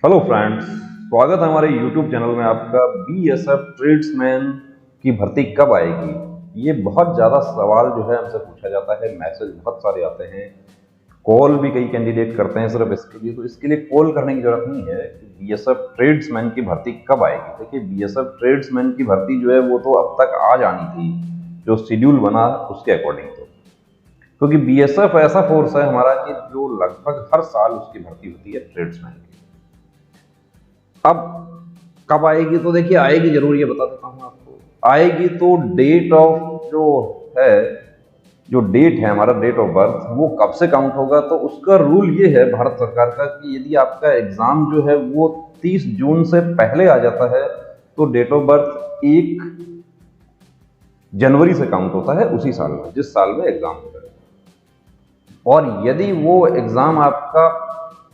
Hello friends, स्वागत है हमारे यूट्यूब चैनल में आपका। बीएसएफ ट्रेड्समैन की भर्ती कब आएगी, ये बहुत ज़्यादा सवाल जो है हमसे पूछा जाता है। मैसेज बहुत सारे आते हैं, कॉल भी कई कैंडिडेट करते हैं सिर्फ इसके लिए। तो इसके लिए कॉल करने की जरूरत नहीं है कि बीएसएफ ट्रेड्समैन की भर्ती कब आएगी। देखिए, बीएसएफ ट्रेड्समैन की भर्ती जो है वो तो अब तक आ जानी थी, जो शेड्यूल बना उसके अकॉर्डिंग। तो क्योंकि बीएसएफ ऐसा फोर्स है हमारा कि जो लगभग हर साल उसकी भर्ती होती है ट्रेड्समैन की। अब कब आएगी, तो देखिए आएगी जरूर, ये बता देता हूँ आपको। आएगी तो डेट ऑफ जो डेट है हमारा, डेट ऑफ बर्थ, वो कब से काउंट होगा। तो उसका रूल ये है भारत सरकार का कि यदि आपका एग्जाम जो है वो 30 जून से पहले आ जाता है तो डेट ऑफ बर्थ 1 जनवरी से काउंट होता है, उसी साल में जिस साल में एग्जाम होता है। और यदि वो एग्जाम आपका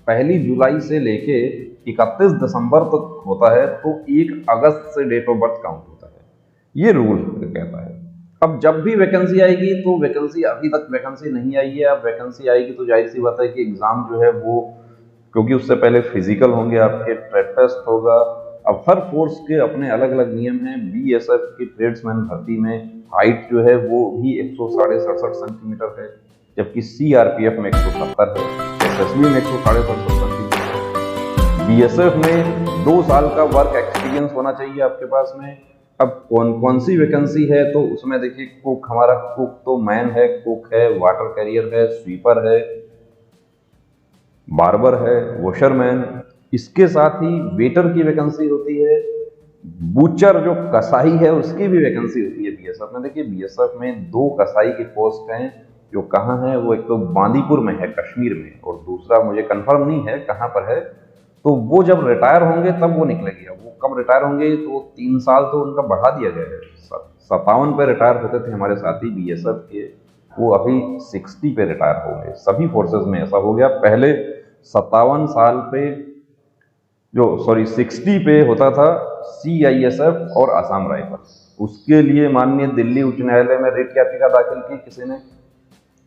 1 जुलाई से लेके 31 दिसंबर तक होता है तो 1 अगस्त से डेट ऑफ बर्थ काउंट होता है। ये रूल कहता है। अब जब भी वैकेंसी आएगी, तो वैकेंसी अभी तक वैकेंसी नहीं आई है। अब वैकेंसी आएगी तो जाहिर सी बात है कि एग्जाम जो है वो, क्योंकि उससे पहले फिजिकल होंगे आपके, ट्रेड टेस्ट होगा। अब हर फोर्स के अपने अलग अलग नियम हैं। बीएसएफ की ट्रेड्समैन भर्ती में हाइट जो है वो भी 167 सेंटीमीटर है, जबकि सीआरपीएफ में 170 है, एसएसबी में 167 सेंटीमीटर। बीएसएफ में 2 साल का वर्क एक्सपीरियंस होना चाहिए आपके पास में। अब कौन कौन सी वैकेंसी है, तो उसमें देखिए कुक, हमारा कुक तो मैन है, कुक है, वाटर कैरियर है, स्वीपर है, बार्बर है, वॉशरमैन। इसके साथ ही वेटर की वैकेंसी होती है, बूचर जो कसाई है उसकी भी वैकेंसी होती है बीएसएफ में। देखिए, बीएसएफ में 2 कसाई की पोस्ट हैं, जो कहाँ है, वो एक तो बांदीपुर में है कश्मीर में, और दूसरा मुझे कंफर्म नहीं है कहाँ पर है। तो वो जब रिटायर होंगे तब वो निकलेगी। अब वो कब रिटायर होंगे, तो 3 साल तो उनका बढ़ा दिया गया है। 57 पे रिटायर होते थे हमारे साथी बीएसएफ के, वो अभी 60 पे रिटायर होंगे। सभी फोर्सेज में ऐसा हो गया। पहले 57 साल पे 60 पे होता था सीआईएसएफ और असम राइफल। उसके लिए माननीय दिल्ली उच्च न्यायालय में रिट याचिका दाखिल की किसी ने,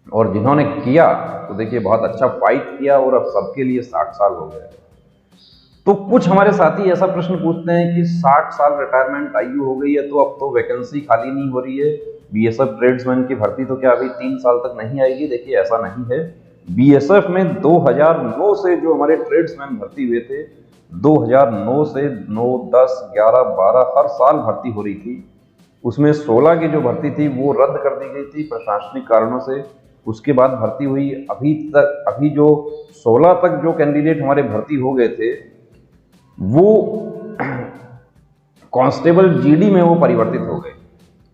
और जिन्होंने किया तो देखिए बहुत अच्छा फाइट किया, और अब सबके लिए 60 साल हो गए। तो कुछ हमारे साथी ऐसा प्रश्न पूछते हैं कि 60 साल रिटायरमेंट आयु हो गई है, तो अब तो वैकेंसी खाली नहीं हो रही है, बीएसएफ ट्रेड्समैन की भर्ती तो क्या अभी 3 साल तक नहीं आएगी। देखिए, ऐसा नहीं है। बीएसएफ में 2009 से जो हमारे ट्रेड्समैन भर्ती हुए थे, 2009 से 9, 10, 11, 12 हर साल भर्ती हो रही थी। उसमें 16 की जो भर्ती थी वो रद्द कर दी गई थी प्रशासनिक कारणों से। उसके बाद भर्ती हुई अभी जो 16 तक जो कैंडिडेट हमारे भर्ती हो गए थे, वो कांस्टेबल जीडी में वो परिवर्तित हो गए।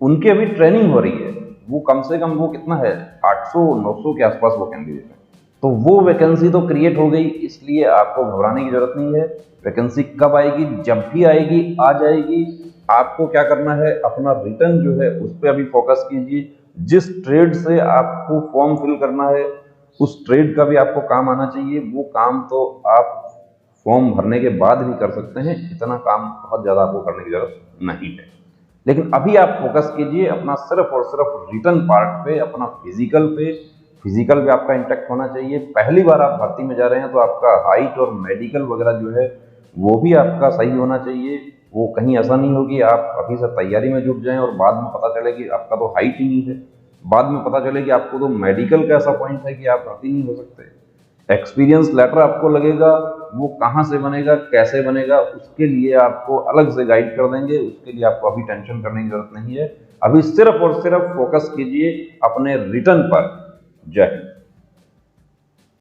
उनकी अभी ट्रेनिंग हो रही है। वो कम से कम वो कितना है, 800-900 के आसपास वो कैंडिडेट है। तो वो वैकेंसी तो क्रिएट हो गई, इसलिए आपको घबराने की जरूरत नहीं है। वैकेंसी कब आएगी, जब भी आएगी आ जाएगी। आपको क्या करना है, अपना रिटर्न जो है उस पर अभी फोकस कीजिए। जिस ट्रेड से आपको फॉर्म फिल करना है, उस ट्रेड का भी आपको काम आना चाहिए। वो काम तो आप फॉर्म भरने के बाद भी कर सकते हैं, इतना काम बहुत ज़्यादा आपको करने की जरूरत नहीं है। लेकिन अभी आप फोकस कीजिए अपना सिर्फ और सिर्फ रिटर्न पार्ट पे, अपना फिजिकल पे। फिजिकल पे आपका इंटैक्ट होना चाहिए। पहली बार आप भर्ती में जा रहे हैं तो आपका हाइट और मेडिकल वगैरह जो है वो भी आपका सही होना चाहिए। वो कहीं ऐसा नहीं हो कि आप अभी से तैयारी में जुट जाएं और बाद में पता चले कि आपका तो हाइट ही नहीं है, बाद में पता चले कि आपको तो मेडिकल का ऐसा पॉइंट है कि आप भर्ती नहीं हो सकते। एक्सपीरियंस लेटर आपको लगेगा, वो कहाँ से बनेगा, कैसे बनेगा, उसके लिए आपको अलग से गाइड कर देंगे। उसके लिए आपको अभी टेंशन करने की जरूरत नहीं है। अभी सिर्फ और सिर्फ फोकस कीजिए अपने रिटर्न पर। जय हिंद।